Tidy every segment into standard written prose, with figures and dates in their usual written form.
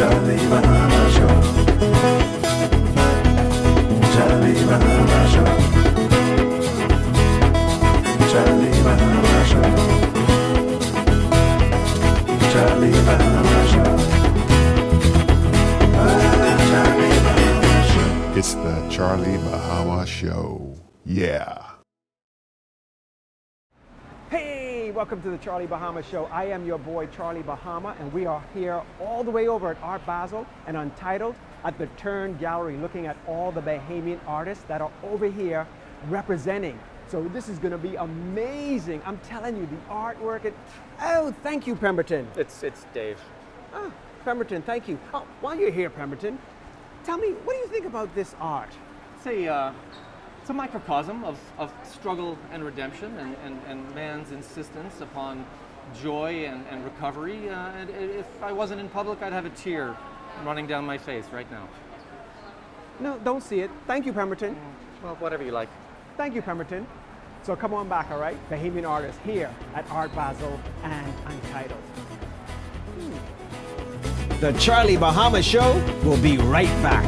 Charlie Bahama Show. Charlie Bahama Show. Charlie Bahama Show. Charlie Bahama Show. Charlie Bahama Show. It's the Charlie Bahama Show. Yeah. Hey, welcome to the Charlie Bahama Show. I am your boy Charlie Bahama, and we are here all the way over at Art Basel and Untitled at the Turn Gallery, looking at all the Bahamian artists that are over here representing. So this is going to be amazing. I'm telling you, the artwork. Oh, thank you, Pemberton. It's Dave. Oh, Pemberton, thank you. Oh, while you're here, Pemberton, tell me, what do you think about this art? It's a microcosm of struggle and redemption and man's insistence upon joy and recovery. And if I wasn't in public, I'd have a tear running down my face right now. No, don't see it. Thank you, Pemberton. Well, whatever you like. Thank you, Pemberton. So come on back, all right? Bahamian artists here at Art Basel and Untitled. The Charlie Bahama Show will be right back.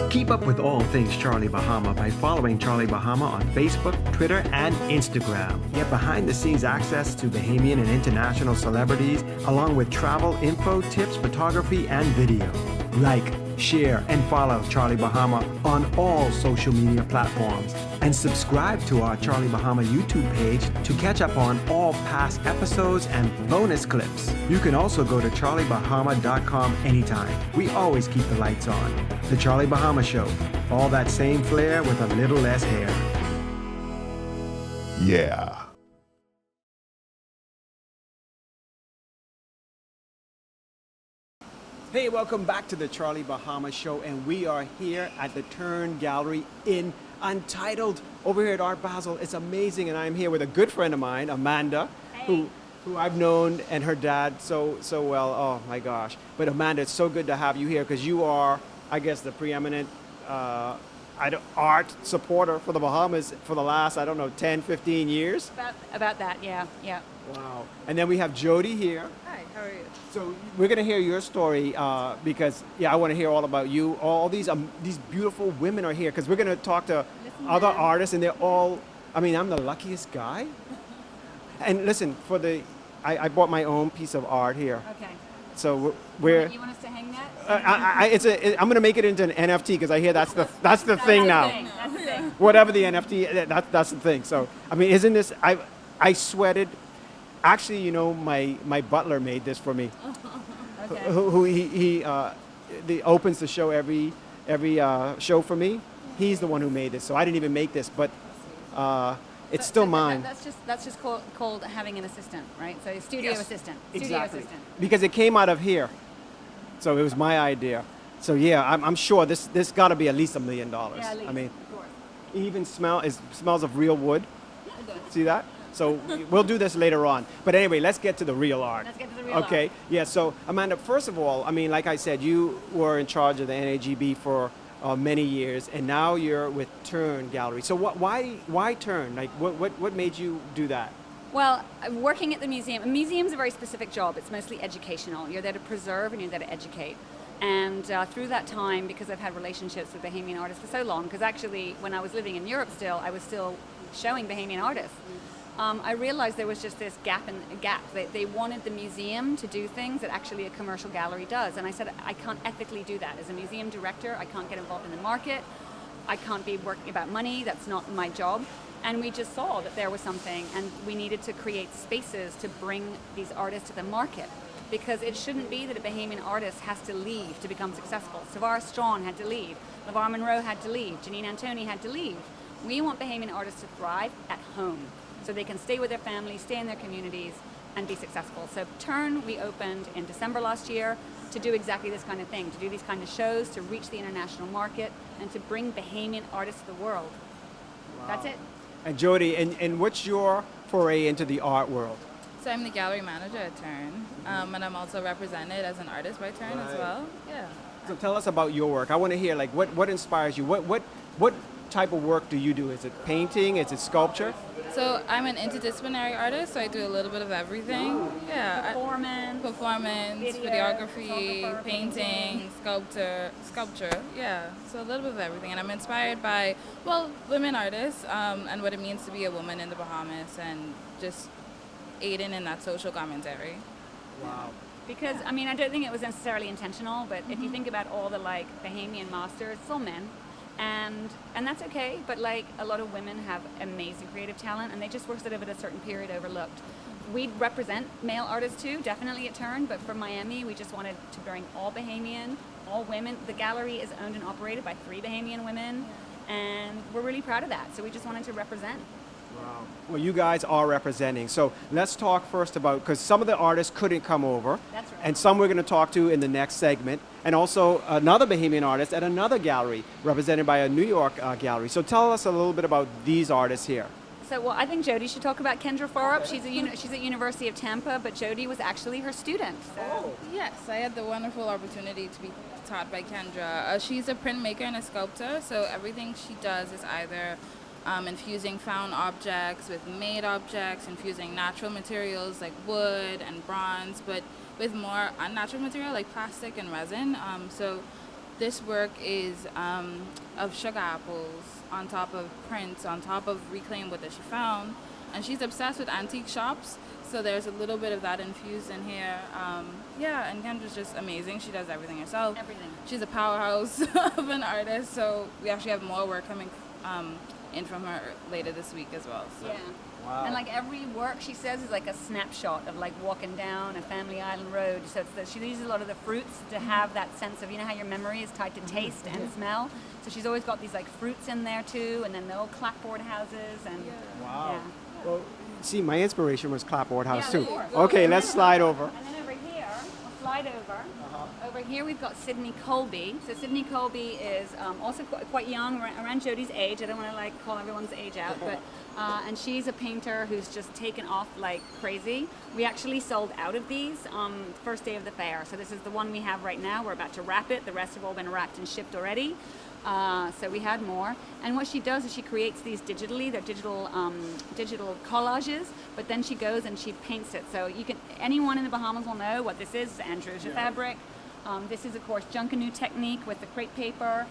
Keep up with all things Charlie Bahama by following Charlie Bahama on Facebook, Twitter, and Instagram. Get behind-the-scenes access to Bahamian and international celebrities, along with travel info, tips, photography, and video. Like, share, and follow Charlie Bahama on all social media platforms. And subscribe to our Charlie Bahama YouTube page to catch up on all past episodes and bonus clips. You can also go to charliebahama.com anytime. We always keep the lights on. The Charlie Bahama Show. All that same flair with a little less hair. Yeah. Hey, welcome back to the Charlie Bahama Show, and we are here at the Turn Gallery in Untitled over here at Art Basel. It's amazing, and I'm here with a good friend of mine, Amanda, who I've known, and her dad so well. Oh my gosh! But Amanda, it's so good to have you here because you are, I guess, the preeminent art supporter for the Bahamas for the last, 10, 15 years. About that, yeah. Wow. And then we have Jody here. Hi, how are you? So we're going to hear your story because, I want to hear all about you. All these beautiful women are here because we're going to talk to other artists, and they're all, I'm the luckiest guy. And listen, I bought my own piece of art here. Okay. So You want us to hang that? I'm going to make it into an NFT because I hear that's the thing now. That's the thing. Whatever the NFT, that's the thing. So, isn't this, I sweated. Actually, my butler made this for me. Okay. Who he opens the show every show for me. He's the one who made this, so I didn't even make this, but it's still mine. That's just called having an assistant, right? So a studio assistant. Exactly. Because it came out of here, so it was my idea. So yeah, I'm sure this got to be at least $1 million. Yeah, at least. Of course. It even smells of real wood. See that? So we'll do this later on. But anyway, let's get to the real art. Let's get to the real art. Okay. Yeah. So Amanda, first of all, like I said, you were in charge of the NAGB for many years, and now you're with Turn Gallery. So why Turn? Like, what made you do that? Well, working at the museum. A museum's a very specific job. It's mostly educational. You're there to preserve and you're there to educate. And through that time, because I've had relationships with Bahamian artists for so long, because actually when I was living in Europe still, I was still showing Bahamian artists. I realized there was just this gap. They wanted the museum to do things that actually a commercial gallery does. And I said, I can't ethically do that. As a museum director, I can't get involved in the market. I can't be working about money. That's not my job. And we just saw that there was something, and we needed to create spaces to bring these artists to the market. Because it shouldn't be that a Bahamian artist has to leave to become successful. Savara Strong had to leave. LeVar Monroe had to leave. Janine Antoni had to leave. We want Bahamian artists to thrive at home, so they can stay with their families, stay in their communities, and be successful. So Turn, we opened in December last year to do exactly this kind of thing, to do these kind of shows, to reach the international market, and to bring Bahamian artists to the world. Wow. That's it. And Jody, and what's your foray into the art world? So I'm the gallery manager at Turn, and I'm also represented as an artist by Turn as well. Yeah. So tell us about your work. I want to hear, like, what inspires you? What type of work do you do? Is it painting? Is it sculpture? So I'm an interdisciplinary artist, so I do a little bit of everything. Yeah, performance, video, videography, photographer, painting, sculpture. Yeah, so a little bit of everything. And I'm inspired by, well, women artists and what it means to be a woman in the Bahamas and just aiding in that social commentary. Wow. Because, I mean, I don't think it was necessarily intentional, but if you think about all the, like, Bahamian masters, it's all men. And that's okay, but, like, a lot of women have amazing creative talent, and they just were sort of at a certain period overlooked. We represent male artists, too, definitely at Turn, but for Miami, we just wanted to bring all Bahamian, all women. The gallery is owned and operated by 3 Bahamian women, and we're really proud of that, so we just wanted to represent. Wow. Well, you guys are representing. So let's talk first about, because some of the artists couldn't come over. That's right. And some we're going to talk to in the next segment. And also another Bahamian artist at another gallery represented by a New York gallery. So tell us a little bit about these artists here. So, well, I think Jody should talk about Kendra Forup. She's at University of Tampa, but Jody was actually her student. So. Yes, I had the wonderful opportunity to be taught by Kendra. She's a printmaker and a sculptor, so everything she does is either infusing found objects with made objects, infusing natural materials like wood and bronze, but with more unnatural material like plastic and resin. So this work is of sugar apples on top of prints, on top of reclaimed wood that she found. And she's obsessed with antique shops, so there's a little bit of that infused in here. Yeah, and Kendra's just amazing. She does everything herself. Everything. She's a powerhouse of an artist, so we actually have more work coming in from her later this week as well. So. Yeah. Wow. And like every work she says is like a snapshot of like walking down a Family Island road. So she uses a lot of the fruits to have that sense of, you know how your memory is tied to taste and smell. So she's always got these like fruits in there too, and then the old clapboard houses and Wow. yeah. Well, see, my inspiration was Clapboard House Yeah, too. there you go. Okay, let's slide over. And then over here, we'll slide over. Over here we've got Sydney Colby. So Sydney Colby is also quite young, around Jody's age. I don't want to like call everyone's age out, but and she's a painter who's just taken off like crazy. We actually sold out of these first day of the fair. So this is the one we have right now. We're about to wrap it. The rest have all been wrapped and shipped already. So we had more. And what she does is she creates these digitally. They're digital collages, but then she goes and she paints it. So you can, anyone in the Bahamas will know what this is. It's Androsia fabric. This is, of course, Junkanoo technique with the crepe paper.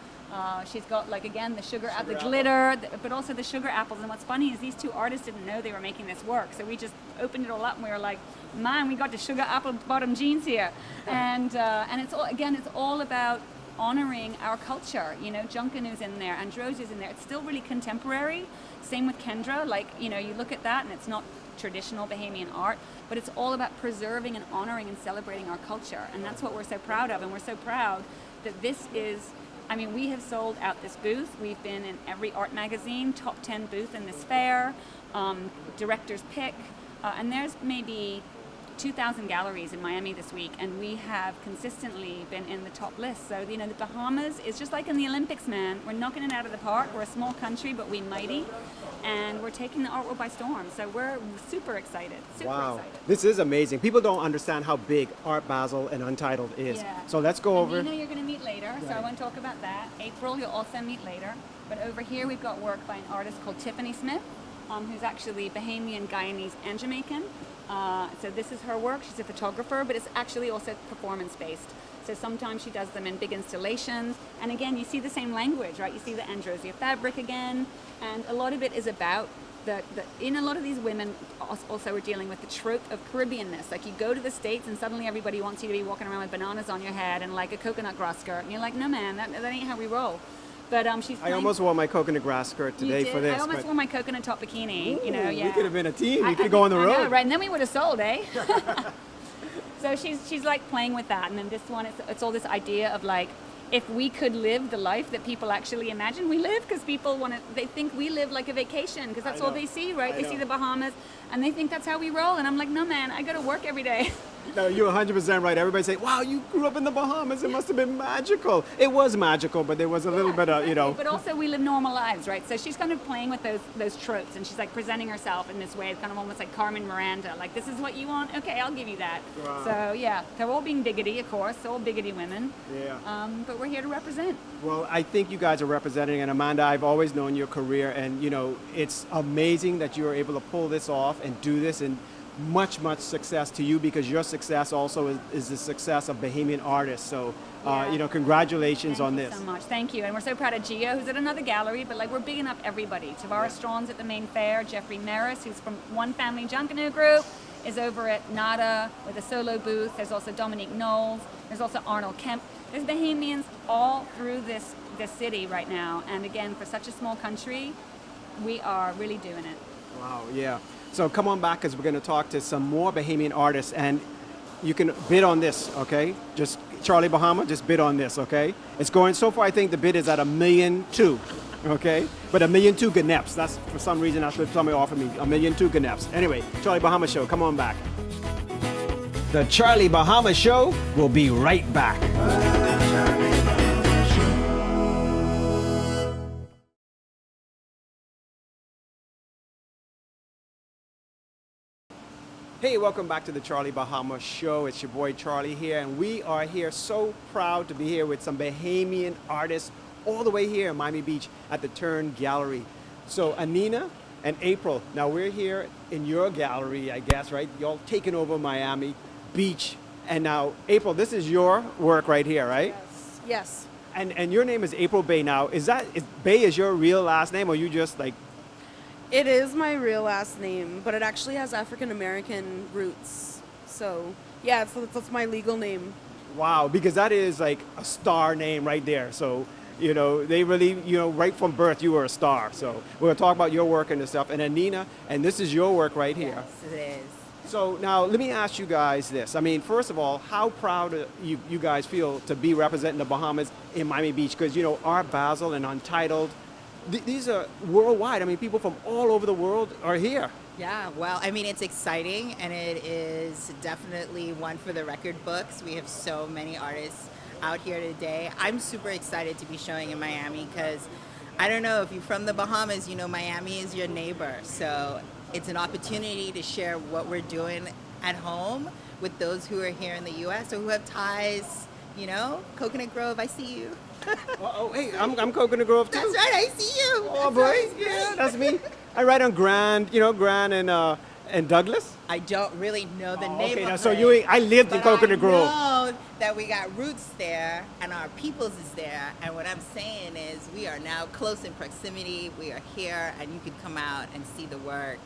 She's got, like, again, the sugar the glitter, but also the sugar apples. And what's funny is these 2 artists didn't know they were making this work. So we just opened it all up and we were like, man, we got the sugar apple bottom jeans here. And it's all, again, it's all about honoring our culture. You know, Junkanoo's in there, Androsia's in there. It's still really contemporary. Same with Kendra. Like, you know, you look at that and it's not traditional Bahamian art, but it's all about preserving and honoring and celebrating our culture. And that's what we're so proud of. And we're so proud that this is, I mean, we have sold out this booth. We've been in every art magazine, top 10 booth in this fair, director's pick, and there's maybe 2,000 galleries in Miami this week, and we have consistently been in the top list. So, you know, the Bahamas is just like in the Olympics, man. We're knocking it out of the park. We're a small country, but we're mighty, and we're taking the art world by storm. So we're super excited, Wow. This is amazing. People don't understand how big Art Basel and Untitled is. Yeah. So let's go over. Nina, you're going to meet later, so I won't talk about that. April, you'll also meet later. But over here, we've got work by an artist called Tiffany Smith, who's actually Bahamian, Guyanese, and Jamaican. So this is her work. She's a photographer, but it's actually also performance-based. So sometimes she does them in big installations. And again, you see the same language, right? You see the Androsia fabric again. And a lot of it is about in a lot of these women also are dealing with the trope of Caribbeanness. Like you go to the States and suddenly everybody wants you to be walking around with bananas on your head and like a coconut grass skirt. And you're like, no man, that ain't how we roll. But she's I almost wore my coconut grass skirt today for this. I almost wore my coconut top bikini. You know, yeah. We could have been a team. We could go on the road. I know, right? And then we would have sold, eh? So she's like playing with that. And then this one, it's all this idea of like, if we could live the life that people actually imagine we live, because people they think we live like a vacation, because that's all they see, right? They see the Bahamas, and they think that's how we roll. And I'm like, no, man, I go to work every day. No, you're 100% right. Everybody say, wow, you grew up in the Bahamas. It must have been magical. It was magical, but there was a little bit of, But also we live normal lives, right? So she's kind of playing with those tropes, and she's like presenting herself in this way, kind of almost like Carmen Miranda. Like, this is what you want? Okay, I'll give you that. Wow. So yeah, they're all being biggity, of course, all biggity women. Yeah. But we're here to represent. Well, I think you guys are representing, and Amanda, I've always known your career, and it's amazing that you're able to pull this off and do this, and much success to you, because your success also is the success of Bahamian artists. So, congratulations on this. Thank you so much. Thank you. And we're so proud of Gio, who's at another gallery, but like we're bigging up everybody. Tavara Strawn's at the main fair. Jeffrey Maris, who's from One Family Junkanoo Group, is over at Nada with a solo booth. There's also Dominique Knowles. There's also Arnold Kemp. There's Bahamians all through this city right now. And again, for such a small country, we are really doing it. Wow, yeah. So come on back, because we're going to talk to some more Bahamian artists, and you can bid on this, okay? Just Charlie Bahama, just bid on this, okay? It's going, so far I think the bid is at $1.2 million, okay? But $1.2 million ganeps. That's, for some reason, that's what somebody offered me, $1.2 million ganeps. Anyway, Charlie Bahama Show, come on back. The Charlie Bahama Show will be right back. Charlie Bahama Show. Hey, welcome back to the Charlie Bahama Show. It's your boy Charlie here, and we are here so proud to be here with some Bahamian artists all the way here in Miami Beach at the Turn Gallery. So Anina and April, now we're here in your gallery, I guess, right? Y'all taking over Miami Beach. And now, April, this is your work right here, right? Yes. And your name is April Bay. Now, is Bay is your real last name, or you just like... It is my real last name, but it actually has African American roots. So, yeah, that's my legal name. Wow, because that is like a star name right there. So, they really, right from birth, you were a star. So we're going to talk about your work and stuff. And Anina, and this is your work right here. Yes, it is. So now let me ask you guys this. I mean, first of all, how proud you guys feel to be representing the Bahamas in Miami Beach? Because, Art Basel and Untitled, these are worldwide. I mean, people from all over the world are here. Yeah, well, I mean, it's exciting, and it is definitely one for the record books. We have so many artists out here today. I'm super excited to be showing in Miami because I don't know if you're from the Bahamas, Miami is your neighbor. So it's an opportunity to share what we're doing at home with those who are here in the U.S. or who have ties, Coconut Grove, I see you. Oh, hey, I'm Coconut Grove too. That's right, I see you. Oh, That's boy, right. yeah, that's me. I write on Grand, Grand and Douglas. I don't really know the Oh, neighborhood. okay, now, so I lived in but Coconut Grove. I know that we got roots there and our peoples is there. And what I'm saying is we are now close in proximity. We are here, and you can come out and see the work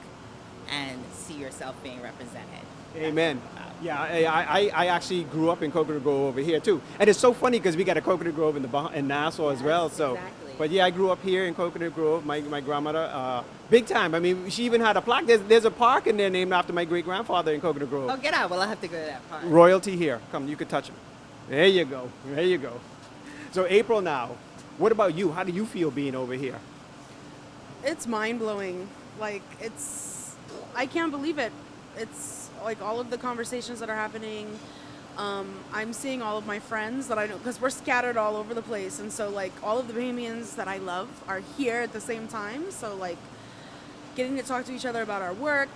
and see yourself being represented. Amen. Yeah, I actually grew up in Coconut Grove over here too, and it's so funny because we got a Coconut Grove in Nassau as well. So, exactly. But yeah, I grew up here in Coconut Grove. My grandmother, big time. I mean, she even had a plaque. There's a park in there named after my great grandfather in Coconut Grove. Oh, get out. Well, I'll have to go to that park. Royalty here. Come, you can touch him. There you go. There you go. So April, now, what about you? How do you feel being over here? It's mind-blowing. Like, I can't believe it. It's like all of the conversations that are happening. I'm seeing all of my friends that I know, because we're scattered all over the place. And so, like, all of the Bahamians that I love are here at the same time. So, like, getting to talk to each other about our work,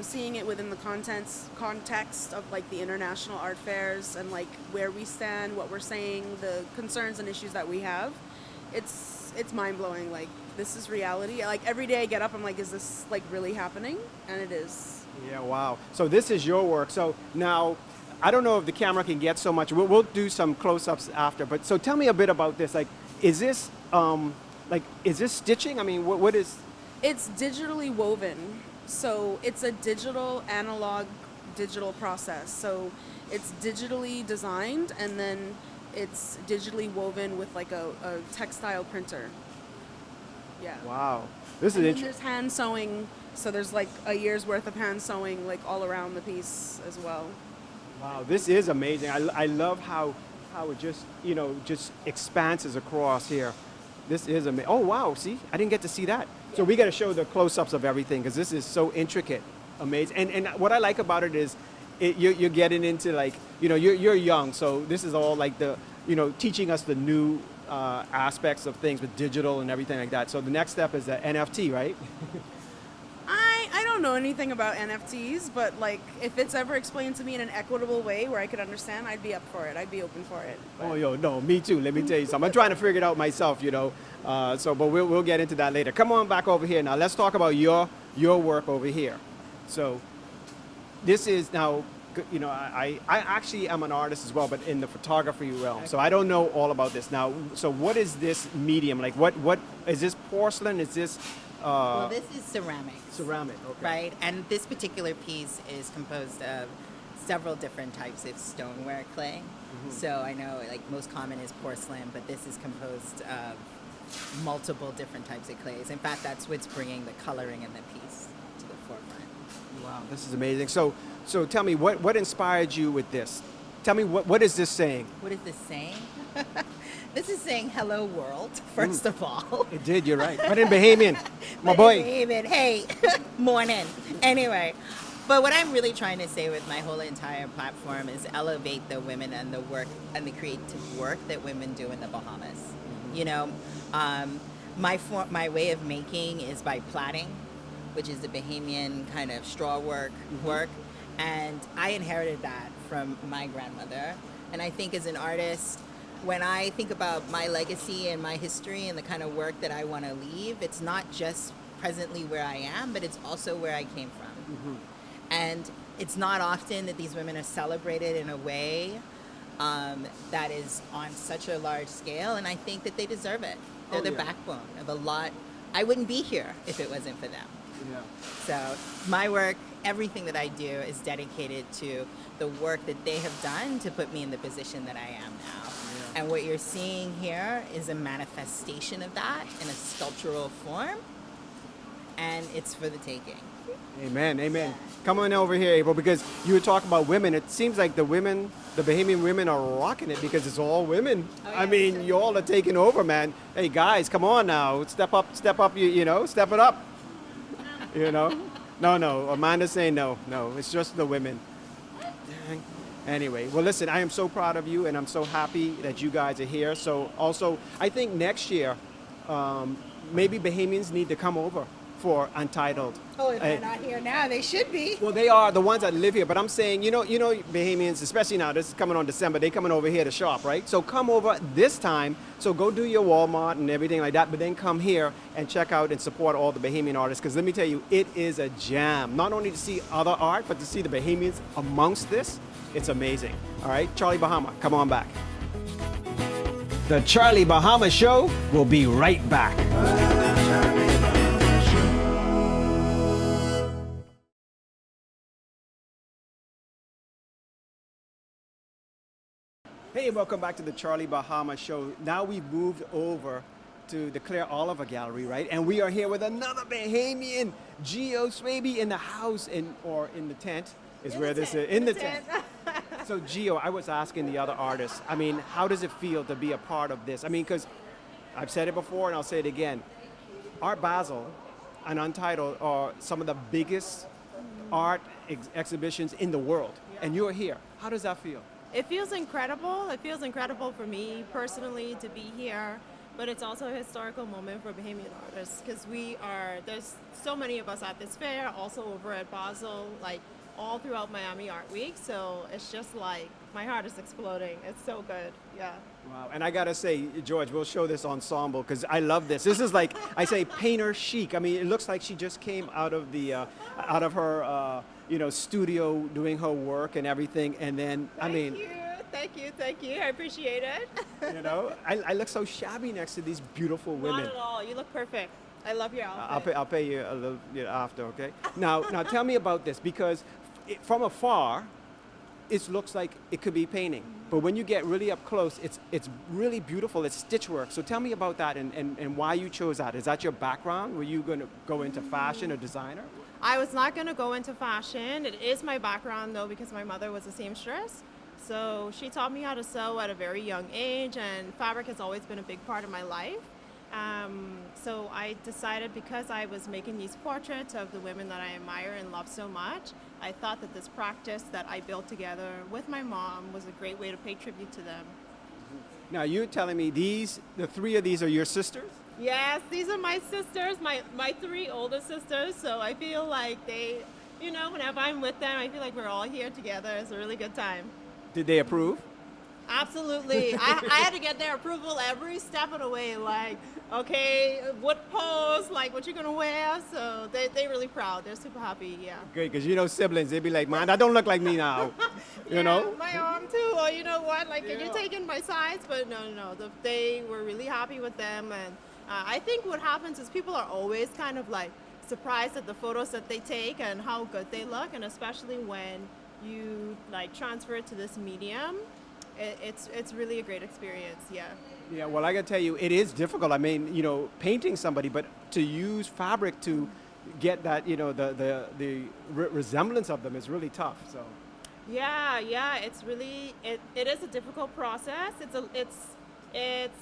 seeing it within the context of, like, the international art fairs and, like, where we stand, what we're saying, the concerns and issues that we have. It's mind-blowing. Like, this is reality. Like, every day I get up, I'm like, is this, like, really happening? And it is. Yeah, wow. So this is your work. So now, I don't know if the camera can get so much. We'll do some close-ups after. But so tell me a bit about this. Like, is this stitching? I mean, what is? It's digitally woven. So it's a analog digital process. So it's digitally designed, and then it's digitally woven with like a textile printer. Yeah. Wow. This is And then interesting. there's hand sewing. So there's like a year's worth of hand sewing like all around the piece as well. Wow, this is amazing. I love how it just, just expanses across here. This is amazing. Oh, wow, see? I didn't get to see that. So we got to show the close-ups of everything because this is so intricate, amazing. And what I like about it is you're getting into like, you're young, so this is all like the, teaching us the new aspects of things with digital and everything like that. So the next step is the NFT, right? I don't know anything about NFTs, but like if it's ever explained to me in an equitable way where I could understand, I'd be up for it. I'd be open for it. Oh, no, me too. Let me tell you something. I'm trying to figure it out myself, but we'll get into that later. Come on back over here now. Let's talk about your work over here. So this is now, I actually am an artist as well, but in the photography realm. So I don't know all about this now. So what is this medium? Like what is this porcelain? Is this? Well, this is ceramic. Ceramic, okay. Right, and this particular piece is composed of several different types of stoneware clay. Mm-hmm. So I know like most common is porcelain, but this is composed of multiple different types of clays. In fact, that's what's bringing the coloring in the piece to the forefront. Wow, this is amazing. So tell me, what inspired you with this? Tell me, what is this saying? What is this saying? This is saying hello world, first of all. It did, you're right. But in Bahamian, my boy. Bahamian, hey, morning. Anyway, but what I'm really trying to say with my whole entire platform is elevate the women and the work and the creative work that women do in the Bahamas. My way of making is by plaiting, which is the Bahamian kind of straw work, and I inherited that from my grandmother. And I think as an artist, when I think about my legacy and my history and the kind of work that I want to leave, it's not just presently where I am, but it's also where I came from. Mm-hmm. And it's not often that these women are celebrated in a way that is on such a large scale, and I think that they deserve it. They're the backbone of a lot. I wouldn't be here if it wasn't for them. Yeah. So my work, everything that I do is dedicated to the work that they have done to put me in the position that I am now. Yeah. And what you're seeing here is a manifestation of that in a sculptural form, and it's for the taking. Amen, amen. Come on over here, April, because you were talking about women. It seems like the Bahamian women are rocking it because it's all women. Oh, yeah, I mean, you all are taking over, man. Hey, guys, come on now. Step up, step it up. No, Amanda's saying no, it's just the women. Dang. Anyway, well, listen, I am so proud of you, and I'm so happy that you guys are here. So also, I think next year, maybe Bahamians need to come over for Untitled. Oh, if they're not here now, they should be. Well, they are the ones that live here, but I'm saying, Bahamians, especially now, this is coming on December, they coming over here to shop, right? So come over this time, so go do your Walmart and everything like that, but then come here and check out and support all the Bahamian artists, because let me tell you, it is a jam. Not only to see other art, but to see the Bahamians amongst this, it's amazing. All right, Charlie Bahama, come on back. The Charlie Bahama Show will be right back. Hey, welcome back to the Charlie Bahama Show. Now we've moved over to the Claire Oliver Gallery, right? And we are here with another Bahamian, Gio Swaby, in the house, or in the tent, is where this is. In the tent. So Gio, I was asking the other artists, I mean, how does it feel to be a part of this? I mean, because I've said it before and I'll say it again. Art Basel and Untitled are some of the biggest art exhibitions in the world. Yeah. And you're here. How does that feel? It feels incredible. It feels incredible for me personally to be here, but it's also a historical moment for Bahamian artists because there's so many of us at this fair, also over at Basel, like all throughout Miami Art Week. So it's just like, my heart is exploding. It's so good, yeah. Wow, and I gotta say, George, we'll show this ensemble because I love this. This is like, I say painter chic. I mean, it looks like she just came out of her studio doing her work and everything, and then Thank you. I appreciate it. I look so shabby next to these beautiful women. Not at all. You look perfect. I love your outfit. I'll pay you a little after, okay? Now tell me about this, because from afar, it looks like it could be painting, but when you get really up close, it's really beautiful. It's stitchwork. So tell me about that and why you chose that. Is that your background? Were you going to go into fashion or designer? I was not going to go into fashion. It is my background, though, because my mother was a seamstress. So she taught me how to sew at a very young age, and fabric has always been a big part of my life. So I decided, because I was making these portraits of the women that I admire and love so much, I thought that this practice that I built together with my mom was a great way to pay tribute to them. Now, you're telling me the three of these are your sisters? Yes, these are my sisters, my three older sisters. So I feel like they, whenever I'm with them, I feel like we're all here together. It's a really good time. Did they approve? Absolutely. I had to get their approval every step of the way. Like, okay, what pose, like what you're going to wear. So they're really proud. They're super happy, yeah. Great, because siblings, they'd be like, man, that don't look like me now. You know? My mom too, or you know what, like, you're taking my sides, but no. They were really happy with them, and I think what happens is people are always kind of like surprised at the photos that they take and how good they look, and especially when you like transfer it to this medium, it's really a great experience, yeah. Yeah, well, I gotta tell you, it is difficult. I mean, painting somebody, but to use fabric to get that, the resemblance of them is really tough, so. Yeah, it's really, it is a difficult process. It's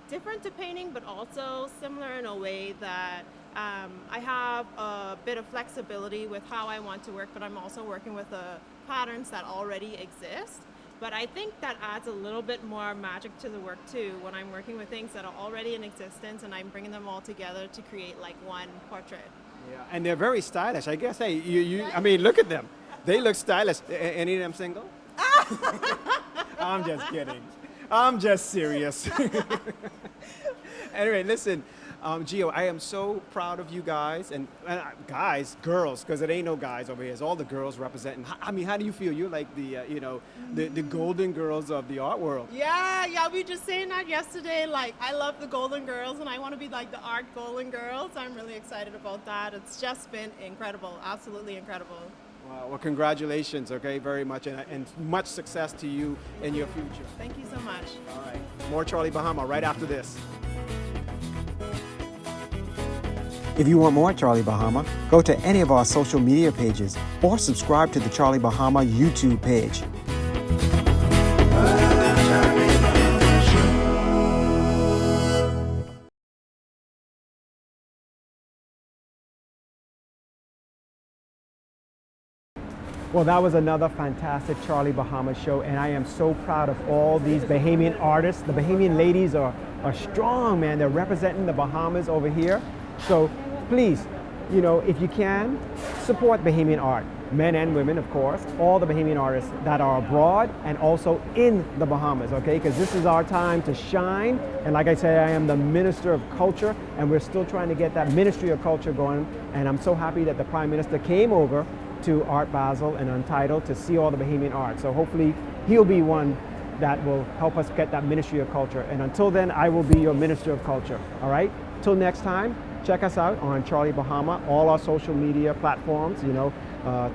different to painting, but also similar in a way that I have a bit of flexibility with how I want to work, but I'm also working with the patterns that already exist. But I think that adds a little bit more magic to the work too, when I'm working with things that are already in existence and I'm bringing them all together to create like one portrait. Yeah, and they're very stylish. I guess, hey, I mean, look at them. They look stylish. Any of them single? I'm just kidding. I'm just serious. Anyway, listen, Gio, I am so proud of you guys, and girls, because it ain't no guys over here. It's all the girls representing. I mean, how do you feel? You're like the golden girls of the art world. Yeah, we just saying that yesterday. Like, I love the Golden Girls, and I want to be like the art Golden Girls. I'm really excited about that. It's just been incredible, absolutely incredible. Wow, well, congratulations, okay, very much, and much success to you in your future. Thank you so much. All right, more Charlie Bahama right after this. If you want more Charlie Bahama, go to any of our social media pages or subscribe to the Charlie Bahama YouTube page. Well, that was another fantastic Charlie Bahama show, and I am so proud of all these Bahamian artists. The Bahamian ladies are strong, man. They're representing the Bahamas over here. So please, if you can, support Bahamian art. Men and women, of course, all the Bahamian artists that are abroad and also in the Bahamas, okay? Because this is our time to shine. And like I said, I am the Minister of Culture, and we're still trying to get that Ministry of Culture going. And I'm so happy that the Prime Minister came over to Art Basel and Untitled to see all the Bahamian art. So hopefully he'll be one that will help us get that Ministry of Culture. And until then, I will be your Minister of Culture, all right? Till next time, check us out on Charlie Bahama, all our social media platforms,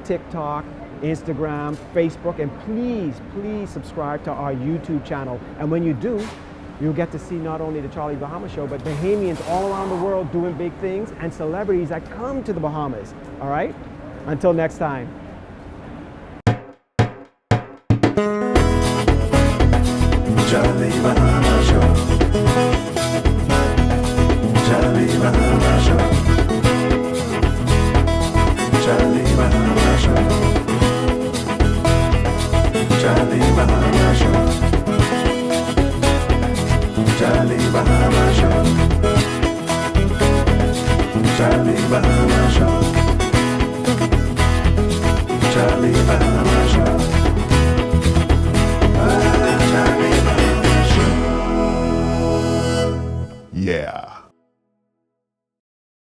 TikTok, Instagram, Facebook, and please subscribe to our YouTube channel. And when you do, you'll get to see not only the Charlie Bahama show, but Bahamians all around the world doing big things and celebrities that come to the Bahamas, all right? Until next time. Charlie Bahama Show. Charlie Bahama Show. Charlie Bahama Show. Charlie Bahama Show. Charlie Bahama Show. Charlie Bahama Show. Charlie Bahama Show. Charlie Bahama Show. Yeah.